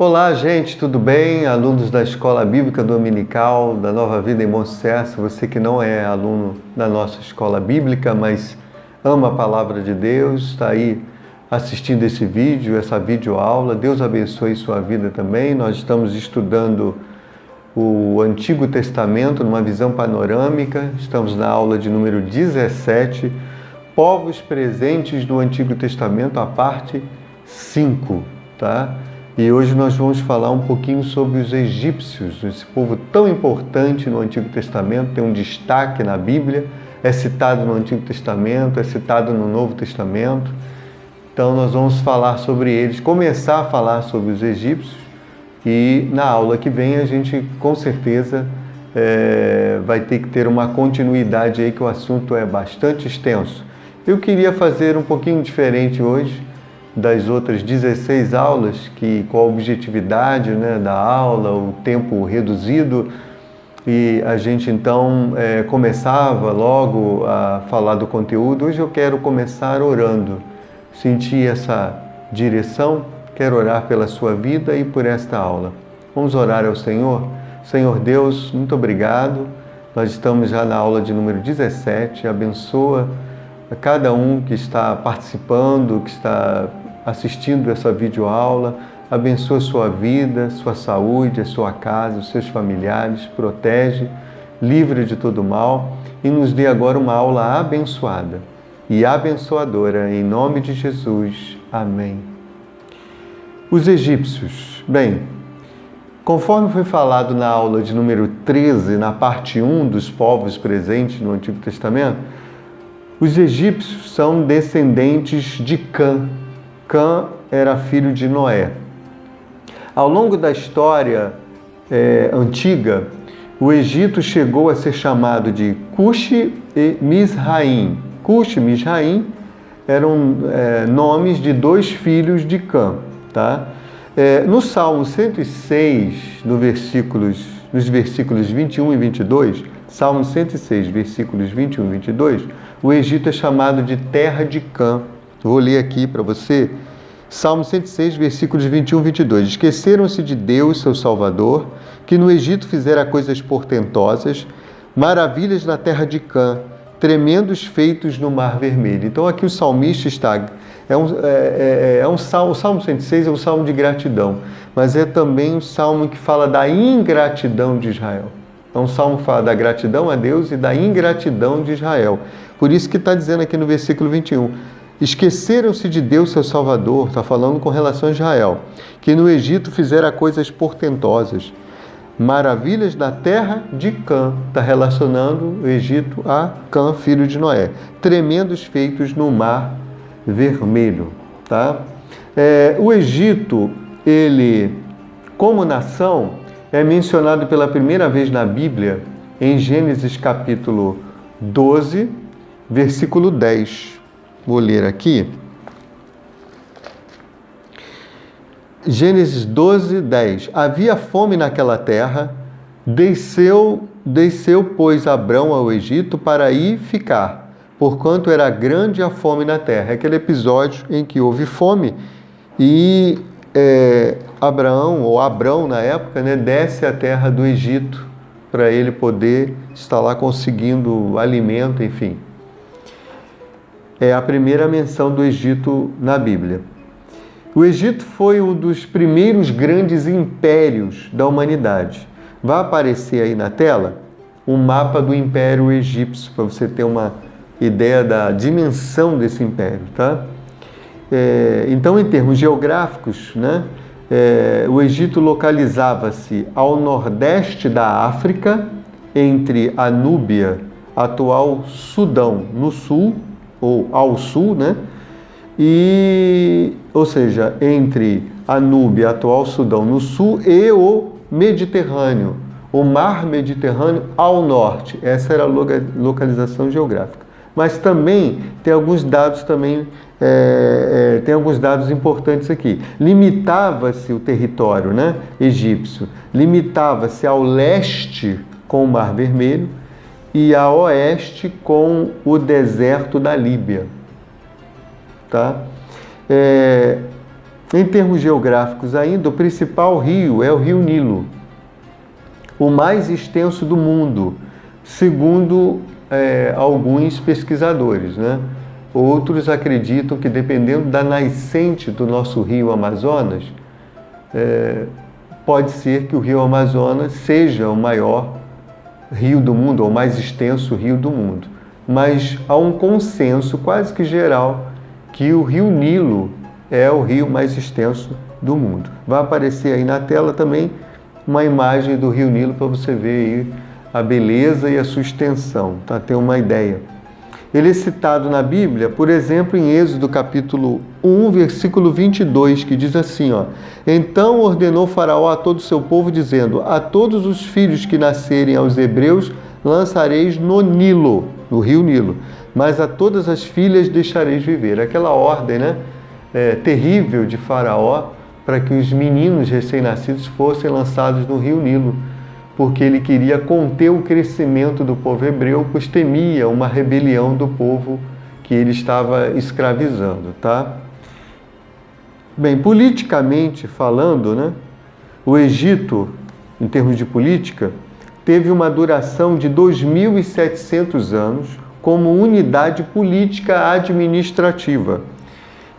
Olá, gente, tudo bem? Alunos da Escola Bíblica Dominical da Nova Vida em Bom Sucesso, você que não é aluno da nossa Escola Bíblica, mas ama a Palavra de Deus, está aí assistindo esse vídeo, essa videoaula. Deus abençoe sua vida também. Nós estamos estudando o Antigo Testamento numa visão panorâmica. Estamos na aula de número 17, Povos Presentes do Antigo Testamento, a parte 5, tá? E hoje nós vamos falar um pouquinho sobre os egípcios, esse povo tão importante no Antigo Testamento, tem um destaque na Bíblia, é citado no Antigo Testamento, é citado no Novo Testamento. Então nós vamos falar sobre eles, começar a falar sobre os egípcios, e na aula que vem a gente com certeza vai ter que ter uma continuidade aí, que o assunto é bastante extenso. Eu queria fazer um pouquinho diferente hoje das outras 16 aulas, que com a objetividade, né, da aula, o tempo reduzido, e a gente então começava logo a falar do conteúdo. Hoje eu quero começar orando, senti essa direção, quero orar pela sua vida e por esta aula. Vamos orar ao Senhor? Senhor Deus, muito obrigado, nós estamos já na aula de número 17, abençoa a cada um que está participando, que está assistindo essa videoaula, abençoa a sua vida, sua saúde, a sua casa, os seus familiares, protege, livre de todo mal e nos dê agora uma aula abençoada e abençoadora, em nome de Jesus. Amém. Os egípcios. Bem, conforme foi falado na aula de número 13, na parte 1 dos povos presentes no Antigo Testamento, os egípcios são descendentes de Cã. Cã era filho de Noé. Ao longo da história antiga, o Egito chegou a ser chamado de Cush e Mizraim. Cush e Mizraim eram nomes de dois filhos de Cã. Tá? No Salmo 106, nos versículos 21 e 22, Salmo 106, versículos 21 e 22, o Egito é chamado de terra de Cã. Vou ler aqui para você, Salmo 106, versículos 21 e 22. Esqueceram-se de Deus, seu Salvador, que no Egito fizera coisas portentosas, maravilhas na terra de Cã, tremendos feitos no Mar Vermelho. Então aqui o salmista está... o Salmo 106 é um salmo de gratidão, mas é também um salmo que fala da ingratidão de Israel. É um salmo que fala da gratidão a Deus e da ingratidão de Israel. Por isso que está dizendo aqui no versículo 21... Esqueceram-se de Deus, seu Salvador, está falando com relação a Israel, que no Egito fizera coisas portentosas, maravilhas na terra de Cã, está relacionando o Egito a Cã, filho de Noé, tremendos feitos no Mar Vermelho. Tá? O Egito, ele, como nação, é mencionado pela primeira vez na Bíblia, em Gênesis capítulo 12, versículo 10. Vou ler aqui. Gênesis 12, 10. Havia fome naquela terra, desceu, pois, Abrão ao Egito para aí ficar, porquanto era grande a fome na terra. É aquele episódio em que houve fome e Abrão na época, né, desce à terra do Egito para ele poder estar lá conseguindo alimento, enfim. É a primeira menção do Egito na Bíblia. O Egito foi um dos primeiros grandes impérios da humanidade. Vai aparecer aí na tela um mapa do Império Egípcio, para você ter uma ideia da dimensão desse império. Tá? Então, em termos geográficos, né, o Egito localizava-se ao nordeste da África, entre a Núbia, atual Sudão, no sul, ou ao sul, né? Ou seja, entre a Núbia, atual Sudão, no sul, e o Mediterrâneo, o Mar Mediterrâneo ao norte. Essa era a localização geográfica. Mas também tem alguns dados importantes aqui. Limitava-se o território, né, egípcio, limitava-se ao leste com o Mar Vermelho e a oeste com o deserto da Líbia. Tá? Em termos geográficos ainda, o principal rio é o rio Nilo, o mais extenso do mundo, segundo alguns pesquisadores, né? Outros acreditam que, dependendo da nascente do nosso rio Amazonas, pode ser que o rio Amazonas seja o maior rio do mundo, ou o mais extenso rio do mundo. Mas há um consenso quase que geral que o rio Nilo é o rio mais extenso do mundo. Vai aparecer aí na tela também uma imagem do rio Nilo para você ver aí a beleza e a sua extensão, tá? Ter uma ideia. Ele é citado na Bíblia, por exemplo, em Êxodo capítulo 1, versículo 22, que diz assim, ó: Então ordenou Faraó a todo o seu povo, dizendo: A todos os filhos que nascerem aos hebreus lançareis no Nilo, no rio Nilo, mas a todas as filhas deixareis viver. Aquela ordem, né, terrível de Faraó para que os meninos recém-nascidos fossem lançados no rio Nilo, porque ele queria conter o crescimento do povo hebreu, pois temia uma rebelião do povo que ele estava escravizando, tá? Bem, politicamente falando, né, o Egito, em termos de política, teve uma duração de 2.700 anos como unidade política administrativa.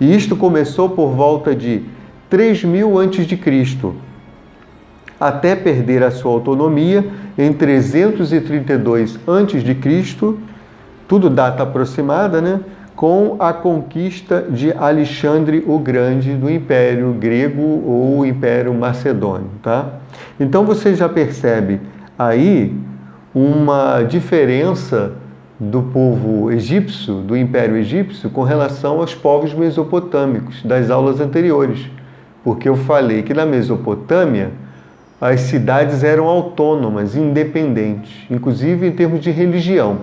E isto começou por volta de 3.000 a.C., até perder a sua autonomia em 332 a.C., tudo data aproximada, né? Com a conquista de Alexandre o Grande do Império Grego ou Império Macedônio, tá? Então você já percebe aí uma diferença do povo egípcio, do Império Egípcio, com relação aos povos mesopotâmicos das aulas anteriores, porque eu falei que na Mesopotâmia as cidades eram autônomas, independentes, inclusive em termos de religião,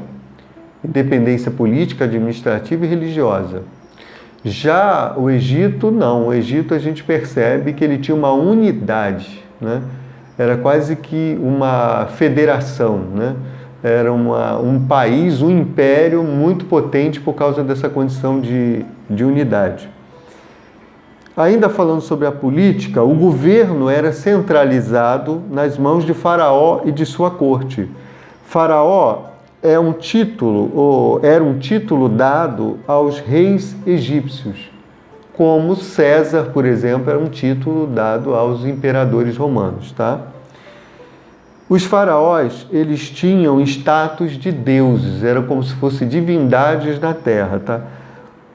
independência política, administrativa e religiosa. Já o Egito, não. O Egito a gente percebe que ele tinha uma unidade, né? Era quase que uma federação, né? Era um país, um império muito potente por causa dessa condição de unidade. Ainda falando sobre a política, o governo era centralizado nas mãos de Faraó e de sua corte. Faraó era um título dado aos reis egípcios, como César, por exemplo, era um título dado aos imperadores romanos, tá? Os faraós, eles tinham status de deuses, eram como se fossem divindades na terra, tá?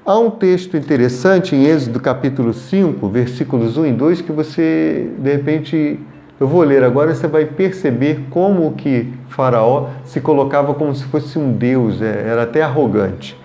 Há um texto interessante em Êxodo capítulo 5, versículos 1 e 2, que você, de repente, eu vou ler agora, você vai perceber como que Faraó se colocava como se fosse um deus, era até arrogante.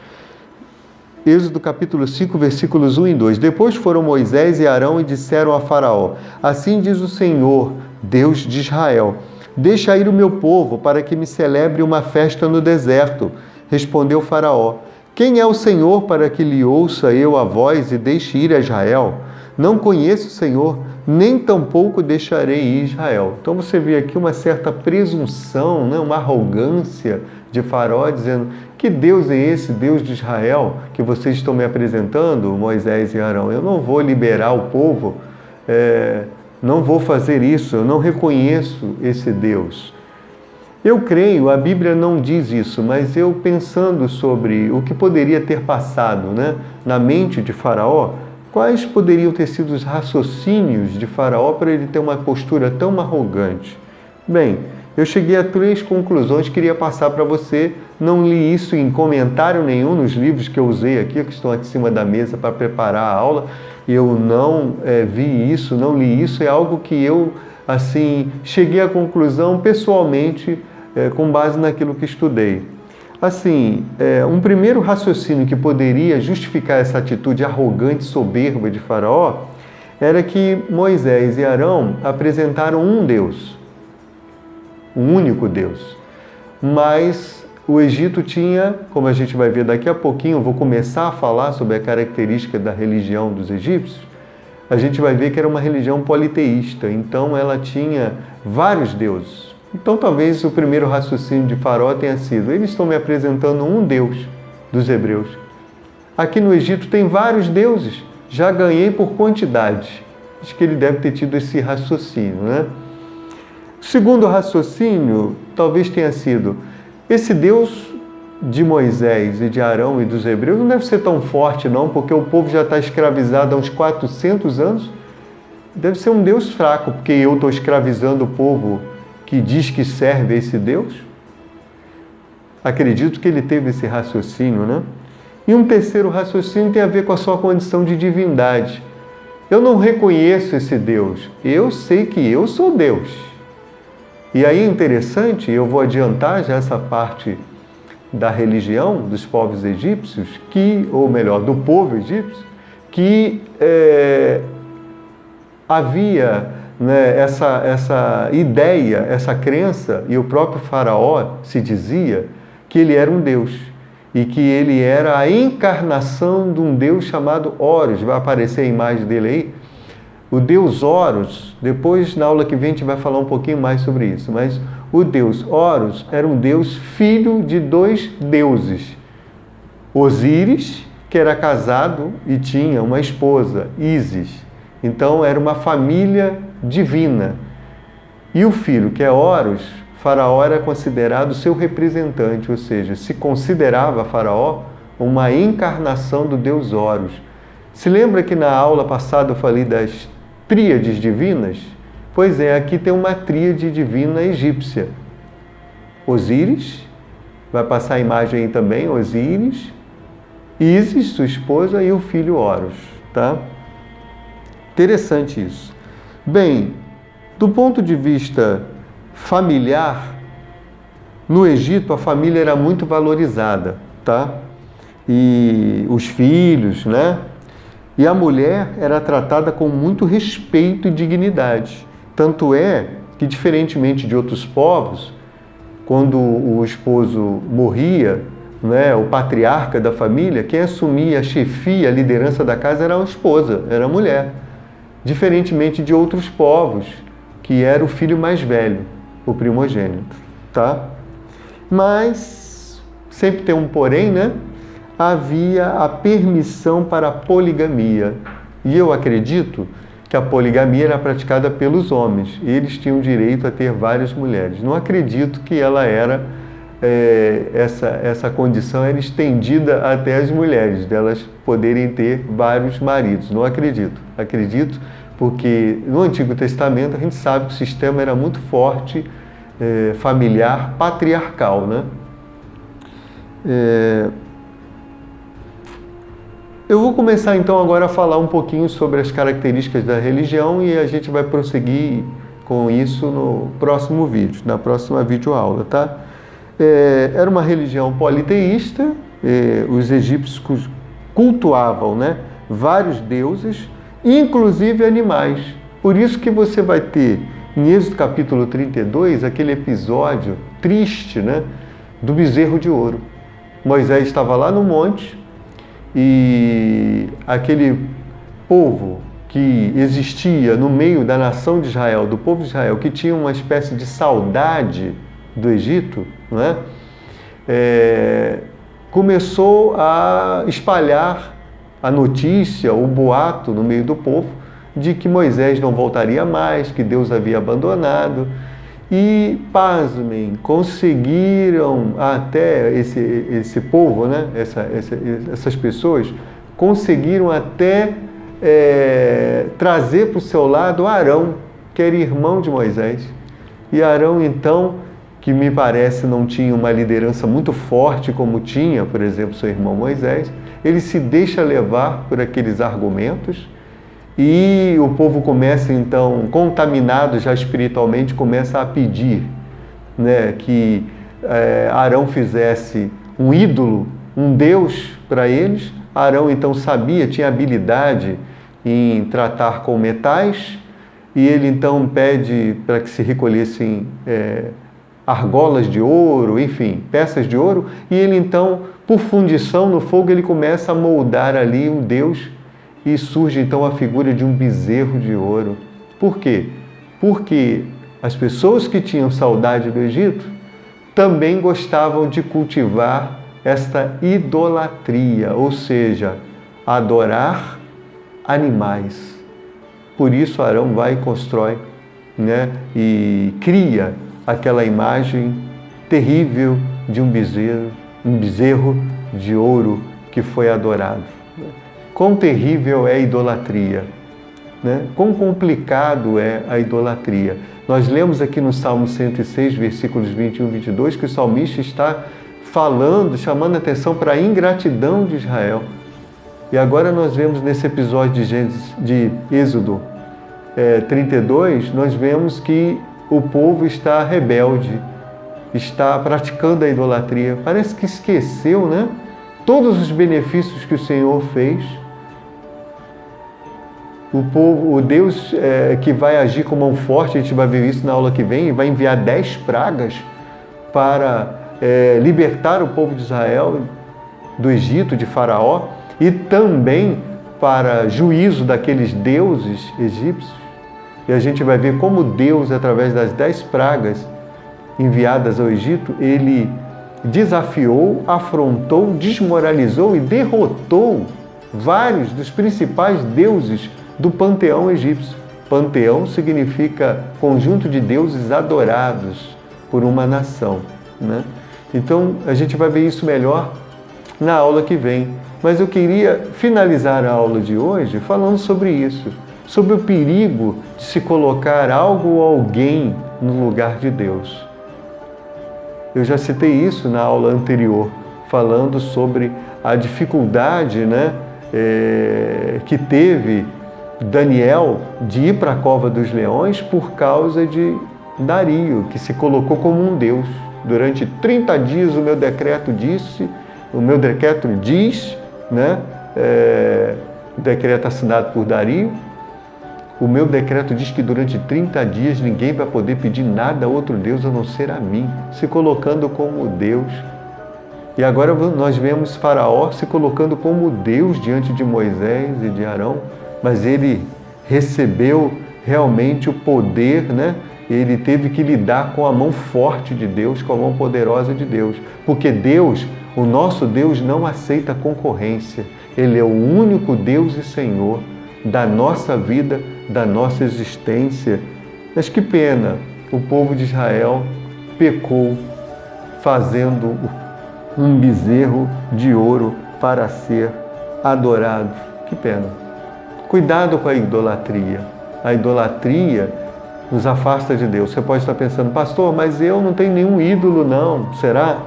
Êxodo capítulo 5, versículos 1 e 2. Depois foram Moisés e Arão e disseram a Faraó: Assim diz o Senhor, Deus de Israel: Deixa ir o meu povo para que me celebre uma festa no deserto. Respondeu Faraó: Quem é o Senhor para que lhe ouça eu a voz e deixe ir a Israel? Não conheço o Senhor, nem tampouco deixarei ir Israel. Então você vê aqui uma certa presunção, né? Uma arrogância de Faraó, dizendo: que Deus é esse, Deus de Israel, que vocês estão me apresentando, Moisés e Arão? Eu não vou liberar o povo, não vou fazer isso, eu não reconheço esse Deus. Eu creio, a Bíblia não diz isso, mas eu pensando sobre o que poderia ter passado, né, na mente de Faraó, quais poderiam ter sido os raciocínios de Faraó para ele ter uma postura tão arrogante? Bem, eu cheguei a 3 conclusões que queria passar para você. Não li isso em comentário nenhum nos livros que eu usei aqui, que estão aqui em cima da mesa para preparar a aula. Eu não vi isso, não li isso. É algo que eu, assim, cheguei à conclusão pessoalmente, com base naquilo que estudei. Assim, um primeiro raciocínio que poderia justificar essa atitude arrogante, soberba de Faraó, era que Moisés e Arão apresentaram um Deus, um único Deus. Mas o Egito tinha, como a gente vai ver daqui a pouquinho, eu vou começar a falar sobre a característica da religião dos egípcios, a gente vai ver que era uma religião politeísta, então ela tinha vários deuses. Então talvez o primeiro raciocínio de Faraó tenha sido: eles estão me apresentando um Deus dos hebreus. Aqui no Egito tem vários deuses, já ganhei por quantidade. Acho que ele deve ter tido esse raciocínio, né? O segundo raciocínio talvez tenha sido: esse Deus de Moisés e de Arão e dos hebreus não deve ser tão forte não, porque o povo já está escravizado há uns 400 anos. Deve ser um Deus fraco, porque eu estou escravizando o povo que diz que serve a esse Deus. Acredito que ele teve esse raciocínio, né? E um terceiro raciocínio tem a ver com a sua condição de divindade. Eu não reconheço esse Deus, eu sei que eu sou Deus. E aí é interessante, eu vou adiantar já essa parte da religião dos povos egípcios, ou melhor, do povo egípcio, que havia, né, essa ideia, essa crença, e o próprio faraó se dizia que ele era um Deus, e que ele era a encarnação de um Deus chamado Horus. Vai aparecer a imagem dele aí. O Deus Horus, depois na aula que vem a gente vai falar um pouquinho mais sobre isso, mas o Deus Horus era um Deus filho de dois deuses. Osíris, que era casado e tinha uma esposa, Ísis. Então era uma família divina. E o filho, que é Horus, Faraó era considerado seu representante, ou seja, se considerava Faraó uma encarnação do Deus Horus. Se lembra que na aula passada eu falei das tríades divinas? Pois é, aqui tem uma tríade divina egípcia. Osíris, vai passar a imagem aí também, Osíris, Ísis, sua esposa, e o filho Horus, tá? Interessante isso. Bem, do ponto de vista familiar, no Egito a família era muito valorizada, tá? E os filhos, né? E a mulher era tratada com muito respeito e dignidade. Tanto é que, diferentemente de outros povos, quando o esposo morria, né, o patriarca da família, quem assumia a chefia, a liderança da casa era a esposa, era a mulher. Diferentemente de outros povos, que era o filho mais velho, o primogênito, tá? Mas, sempre tem um porém, né? Havia a permissão para a poligamia. E eu acredito que a poligamia era praticada pelos homens. Eles tinham direito a ter várias mulheres. Não acredito que ela era, essa condição era estendida até as mulheres, delas poderem ter vários maridos. Não acredito. Acredito porque no Antigo Testamento a gente sabe que o sistema era muito forte, familiar, patriarcal, né? Eu vou começar então agora a falar um pouquinho sobre as características da religião e a gente vai prosseguir com isso no próximo vídeo, na próxima videoaula, tá? Era uma religião politeísta, os egípcios cultuavam, né, vários deuses, inclusive animais. Por isso que você vai ter em Êxodo capítulo 32 aquele episódio triste, né, do bezerro de ouro. Moisés estava lá no monte, e aquele povo que existia no meio da nação de Israel, do povo de Israel, que tinha uma espécie de saudade do Egito, né? Começou a espalhar a notícia, o boato no meio do povo de que Moisés não voltaria mais, que Deus havia abandonado. E, pasmem, conseguiram até esse povo, né? Essas pessoas, conseguiram até trazer para o seu lado Arão, que era irmão de Moisés. E Arão, então, que me parece não tinha uma liderança muito forte como tinha, por exemplo, seu irmão Moisés, ele se deixa levar por aqueles argumentos. E o povo começa, então, contaminado já espiritualmente, começa a pedir, né, que Arão fizesse um ídolo, um Deus para eles. Arão, então, sabia, tinha habilidade em tratar com metais, e ele, então, pede para que se recolhessem argolas de ouro, enfim, peças de ouro, e ele, então, por fundição no fogo, ele começa a moldar ali um Deus. E surge então a figura de um bezerro de ouro. Por quê? Porque as pessoas que tinham saudade do Egito também gostavam de cultivar esta idolatria, ou seja, adorar animais. Por isso Arão vai e constrói, né, e cria aquela imagem terrível de um bezerro de ouro que foi adorado. Quão terrível é a idolatria, né? Quão complicado é a idolatria. Nós lemos aqui no Salmo 106, versículos 21 e 22, que o salmista está falando, chamando a atenção para a ingratidão de Israel. E agora nós vemos nesse episódio de Êxodo 32, nós vemos que o povo está rebelde, está praticando a idolatria. Parece que esqueceu, né? Todos os benefícios que o Senhor fez. O Deus que vai agir com mão forte, a gente vai ver isso na aula que vem, vai enviar 10 pragas para libertar o povo de Israel do Egito, de Faraó, e também para juízo daqueles deuses egípcios. E a gente vai ver como Deus, através das 10 pragas enviadas ao Egito, ele desafiou, afrontou, desmoralizou e derrotou vários dos principais deuses do panteão egípcio. Panteão significa conjunto de deuses adorados por uma nação, né? Então, a gente vai ver isso melhor na aula que vem. Mas eu queria finalizar a aula de hoje falando sobre isso, sobre o perigo de se colocar algo ou alguém no lugar de Deus. Eu já citei isso na aula anterior, falando sobre a dificuldade, né, que teve Daniel de ir para a cova dos leões por causa de Dario, que se colocou como um deus. Durante 30 dias o meu decreto diz, né, decreto assinado por Dario, o meu decreto diz que durante 30 dias ninguém vai poder pedir nada a outro Deus a não ser a mim, se colocando como Deus. E agora nós vemos Faraó se colocando como Deus diante de Moisés e de Arão, mas ele recebeu realmente o poder, né? Ele teve que lidar com a mão forte de Deus, com a mão poderosa de Deus. Porque Deus, o nosso Deus, não aceita concorrência. Ele é o único Deus e Senhor da nossa vida, da nossa existência. Mas que pena, o povo de Israel pecou fazendo um bezerro de ouro para ser adorado. Que pena. Cuidado com a idolatria. A idolatria nos afasta de Deus. Você pode estar pensando, pastor, mas eu não tenho nenhum ídolo, não. Será?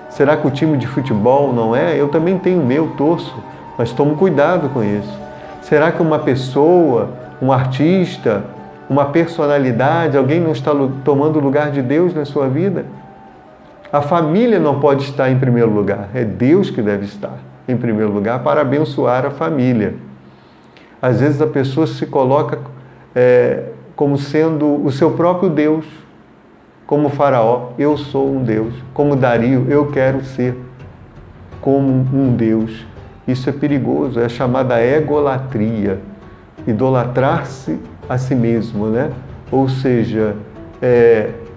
Será que o time de futebol não é? Eu também tenho o meu, torço, mas tome cuidado com isso. Será que uma pessoa, um artista, uma personalidade, alguém não está tomando o lugar de Deus na sua vida? A família não pode estar em primeiro lugar. É Deus que deve estar em primeiro lugar para abençoar a família. Às vezes a pessoa se coloca como sendo o seu próprio Deus, como Faraó, eu sou um Deus, como Dario, eu quero ser como um Deus. Isso é perigoso, é chamada egolatria, idolatrar-se a si mesmo, né? Ou seja,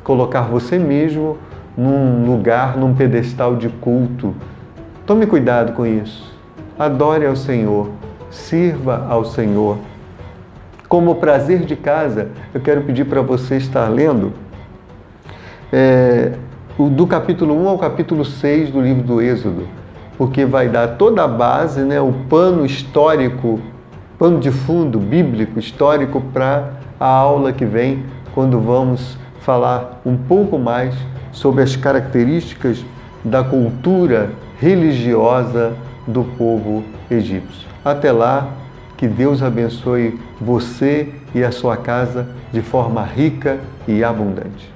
colocar você mesmo num lugar, num pedestal de culto. Tome cuidado com isso. Adore ao Senhor, sirva ao Senhor. Como prazer de casa, eu quero pedir para você estar lendo do capítulo 1 ao capítulo 6 do livro do Êxodo, porque vai dar toda a base, né, o pano histórico, pano de fundo bíblico histórico para a aula que vem, quando vamos falar um pouco mais sobre as características da cultura religiosa do povo egípcio. Até lá, que Deus abençoe você e a sua casa de forma rica e abundante.